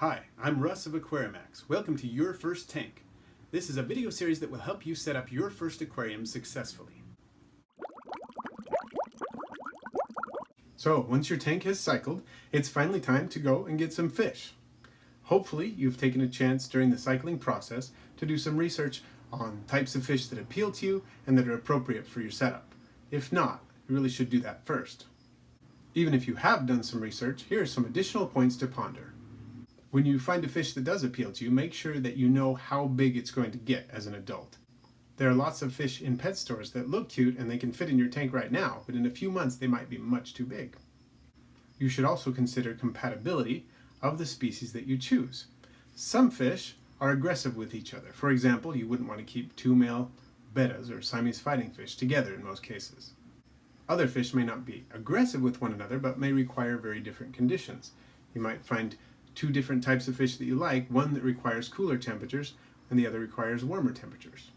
Hi, I'm Russ of Aquarium. Welcome to Your First Tank. This is a video series that will help you set up your first aquarium successfully. So, once your tank has cycled, it's finally time to go and get some fish. Hopefully, you've taken a chance during the cycling process to do some research on types of fish that appeal to you and that are appropriate for your setup. If not, you really should do that first. Even if you have done some research, here are some additional points to ponder. When you find a fish that does appeal to you, make sure that you know how big it's going to get as an adult. There are lots of fish in pet stores that look cute and they can fit in your tank right now, but in a few months they might be much too big. You should also consider compatibility of the species that you choose. Some fish are aggressive with each other. For example, you wouldn't want to keep two male bettas or Siamese fighting fish together in most cases. Other fish may not be aggressive with one another, but may require very different conditions. You might find two different types of fish that you like, one that requires cooler temperatures and the other requires warmer temperatures.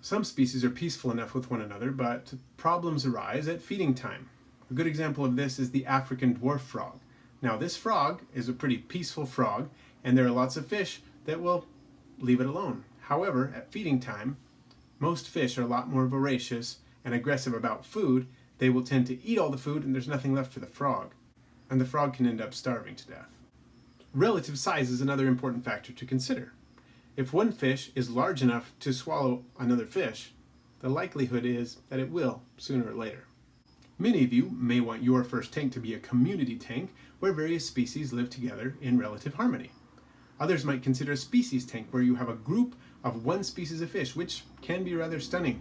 Some species are peaceful enough with one another, but problems arise at feeding time. A good example of this is the African dwarf frog. Now this frog is a pretty peaceful frog, and there are lots of fish that will leave it alone. However, at feeding time, most fish are a lot more voracious and aggressive about food. They will tend to eat all the food and there's nothing left for the frog, and the frog can end up starving to death. Relative size is another important factor to consider. If one fish is large enough to swallow another fish, the likelihood is that it will sooner or later. Many of you may want your first tank to be a community tank where various species live together in relative harmony. Others might consider a species tank where you have a group of one species of fish, which can be rather stunning.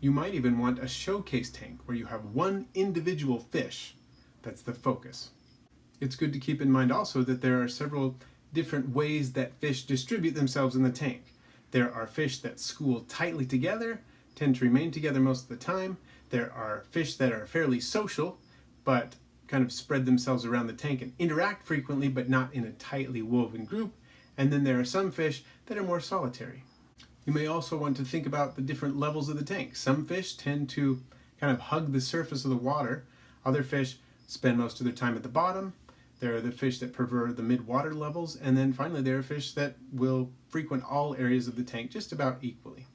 You might even want a showcase tank where you have one individual fish that's the focus. It's good to keep in mind also that there are several different ways that fish distribute themselves in the tank. There are fish that school tightly together, tend to remain together most of the time. There are fish that are fairly social, but kind of spread themselves around the tank and interact frequently, but not in a tightly woven group. And then there are some fish that are more solitary. You may also want to think about the different levels of the tank. Some fish tend to kind of hug the surface of the water. Other fish spend most of their time at the bottom. There are the fish that prefer the mid-water levels, and then finally there are fish that will frequent all areas of the tank just about equally.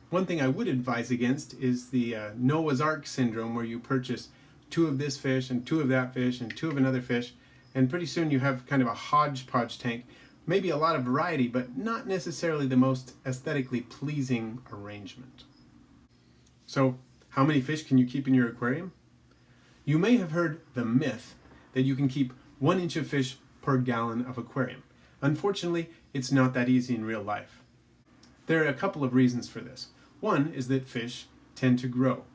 One thing I would advise against is the Noah's Ark syndrome, where you purchase two of this fish and two of that fish and two of another fish, and pretty soon you have kind of a hodgepodge tank. Maybe a lot of variety, but not necessarily the most aesthetically pleasing arrangement. So, how many fish can you keep in your aquarium? You may have heard the myth that you can keep 1 inch of fish per gallon of aquarium. Unfortunately, it's not that easy in real life. There are a couple of reasons for this. One is that fish tend to grow.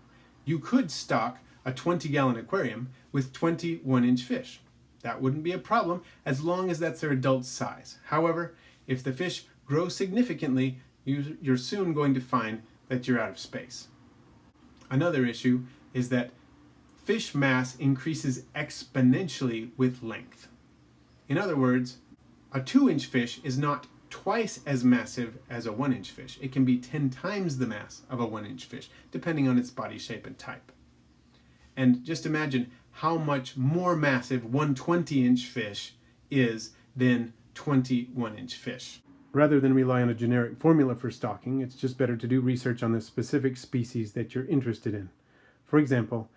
You could stock a 20-gallon aquarium with 20 1-inch fish. That wouldn't be a problem as long as that's their adult size. However, if the fish grow significantly, you're soon going to find that you're out of space. Another issue is that fish mass increases exponentially with length. In other words, a 2-inch fish is not twice as massive as a 1-inch fish. It can be 10 times the mass of a 1-inch fish, depending on its body shape and type. And just imagine how much more massive one 20-inch fish is than 20 1-inch fish. Rather than rely on a generic formula for stocking, it's just better to do research on the specific species that you're interested in. For example,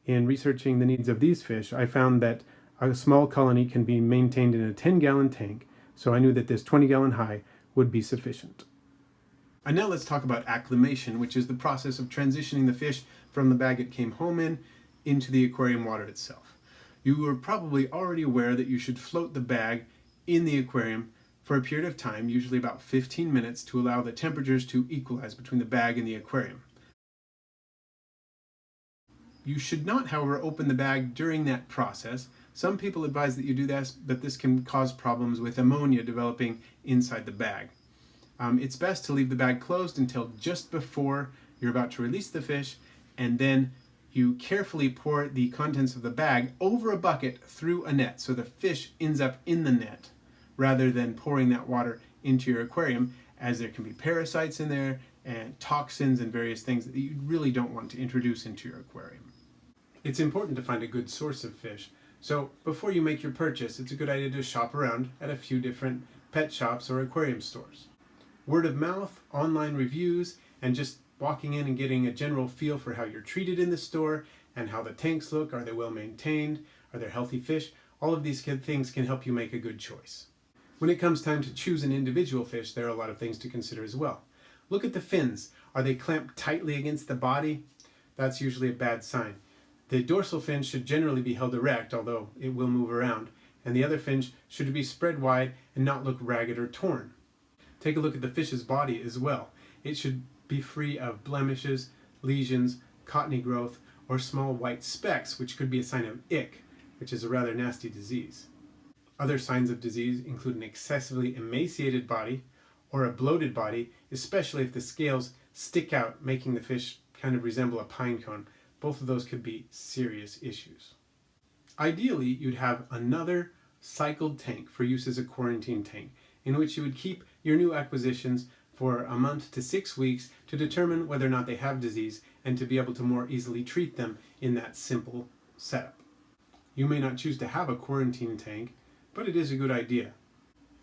in researching the needs of these fish, I found that a small colony can be maintained in a 10-gallon tank, so I knew that this 20-gallon high would be sufficient. And now let's talk about acclimation, which is the process of transitioning the fish from the bag it came home in into the aquarium water itself. You are probably already aware that you should float the bag in the aquarium for a period of time, usually about 15 minutes, to allow the temperatures to equalize between the bag and the aquarium. You should not, however, open the bag during that process. Some people advise that you do this, but this can cause problems with ammonia developing inside the bag. It's best to leave the bag closed until just before you're about to release the fish, and then you carefully pour the contents of the bag over a bucket through a net so the fish ends up in the net rather than pouring that water into your aquarium, as there can be parasites in there and toxins and various things that you really don't want to introduce into your aquarium. It's important to find a good source of fish So before you make your purchase, it's a good idea to shop around at a few different pet shops or aquarium stores. Word of mouth, online reviews, and just walking in and getting a general feel for how you're treated in the store and how the tanks look. Are they well maintained? Are there healthy fish? All of these things can help you make a good choice. When it comes time to choose an individual fish, there are a lot of things to consider as well. Look at the fins. Are they clamped tightly against the body? That's usually a bad sign. The dorsal fin should generally be held erect, although it will move around, and the other fins should be spread wide and not look ragged or torn. Take a look at the fish's body as well. It should be free of blemishes, lesions, cottony growth, or small white specks, which could be a sign of ick, which is a rather nasty disease. Other signs of disease include an excessively emaciated body or a bloated body, especially if the scales stick out, making the fish kind of resemble a pine cone. Both of those could be serious issues. Ideally, you'd have another cycled tank for use as a quarantine tank, in which you would keep your new acquisitions for a month to 6 weeks to determine whether or not they have disease and to be able to more easily treat them in that simple setup. You may not choose to have a quarantine tank, but it is a good idea.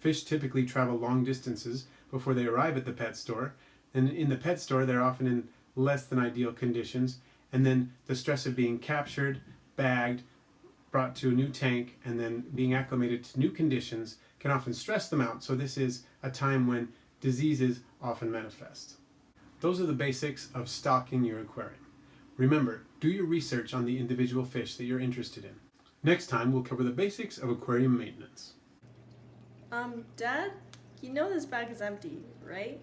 Fish typically travel long distances before they arrive at the pet store, and in the pet store they're often in less than ideal conditions, and then the stress of being captured, bagged, brought to a new tank, and then being acclimated to new conditions can often stress them out, so this is a time when diseases often manifest. Those are the basics of stocking your aquarium. Remember, do your research on the individual fish that you're interested in. Next time, we'll cover the basics of aquarium maintenance. Dad, you know this bag is empty, right?